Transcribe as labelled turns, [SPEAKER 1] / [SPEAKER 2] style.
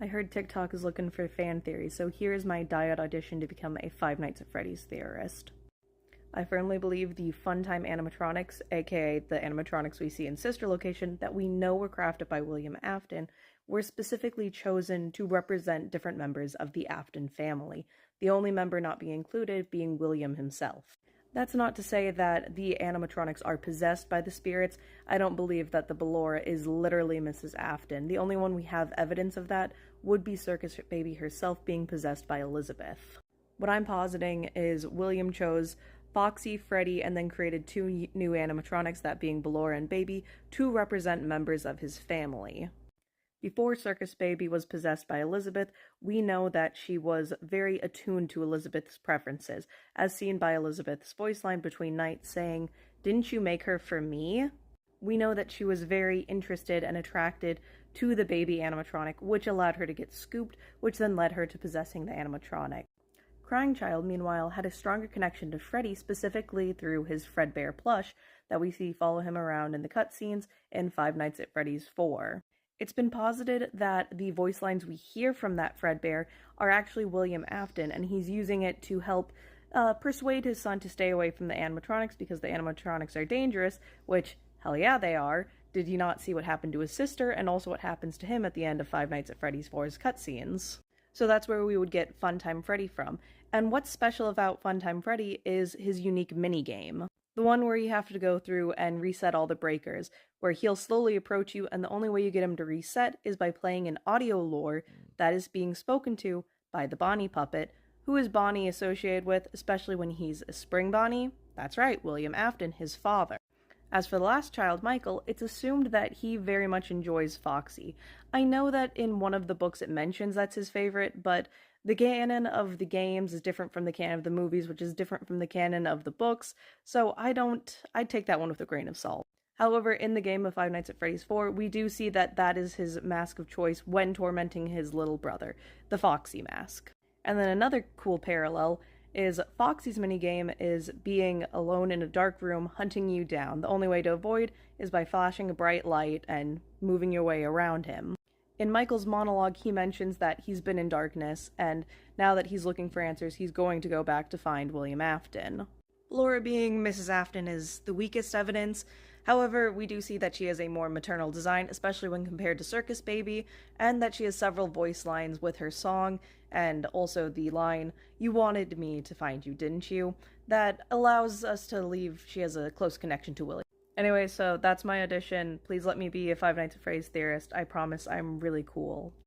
[SPEAKER 1] I heard TikTok is looking for fan theories, so here is my diet audition to become a Five Nights at Freddy's theorist. I firmly believe the Funtime animatronics, aka the animatronics we see in Sister Location, that we know were crafted by William Afton, were specifically chosen to represent different members of the Afton family, the only member not being included being William himself. That's not to say that the animatronics are possessed by the spirits. I don't believe that the Ballora is literally Mrs. Afton. The only one we have evidence of that would be Circus Baby herself being possessed by Elizabeth. What I'm positing is William chose Foxy, Freddy, and then created two new animatronics, that being Ballora and Baby, to represent members of his family. Before Circus Baby was possessed by Elizabeth, we know that she was very attuned to Elizabeth's preferences, as seen by Elizabeth's voice line between nights saying, "Didn't you make her for me?" We know that she was very interested and attracted to the baby animatronic, which allowed her to get scooped, which then led her to possessing the animatronic. Crying Child, meanwhile, had a stronger connection to Freddy, specifically through his Fredbear plush that we see follow him around in the cutscenes in Five Nights at Freddy's 4. It's been posited that the voice lines we hear from that Fredbear are actually William Afton, and he's using it to help persuade his son to stay away from the animatronics because the animatronics are dangerous, which, hell yeah, they are. Did he not see what happened to his sister, and also what happens to him at the end of Five Nights at Freddy's 4's cutscenes? So that's where we would get Funtime Freddy from. And what's special about Funtime Freddy is his unique minigame. The one where you have to go through and reset all the breakers, where he'll slowly approach you, and the only way you get him to reset is by playing an audio lore that is being spoken to by the Bonnie puppet. Who is Bonnie associated with, especially when he's a Spring Bonnie? That's right, William Afton, his father. As for the last child, Michael, it's assumed that he very much enjoys Foxy. I know that in one of the books it mentions that's his favorite, but the canon of the games is different from the canon of the movies, which is different from the canon of the books, so I'd take that one with a grain of salt. However, in the game of Five Nights at Freddy's 4, we do see that that is his mask of choice when tormenting his little brother, the Foxy mask. And then another cool parallel is Foxy's minigame is being alone in a dark room hunting you down. The only way to avoid is by flashing a bright light and moving your way around him. In Michael's monologue, he mentions that he's been in darkness, and now that he's looking for answers, he's going to go back to find William Afton. Laura being Mrs. Afton is the weakest evidence. However, we do see that she has a more maternal design, especially when compared to Circus Baby, and that she has several voice lines with her song, and also the line, "You wanted me to find you, didn't you?" that allows us to believe she has a close connection to Willie. Anyway, so that's my audition. Please let me be a Five Nights at Freddy's theorist. I promise I'm really cool.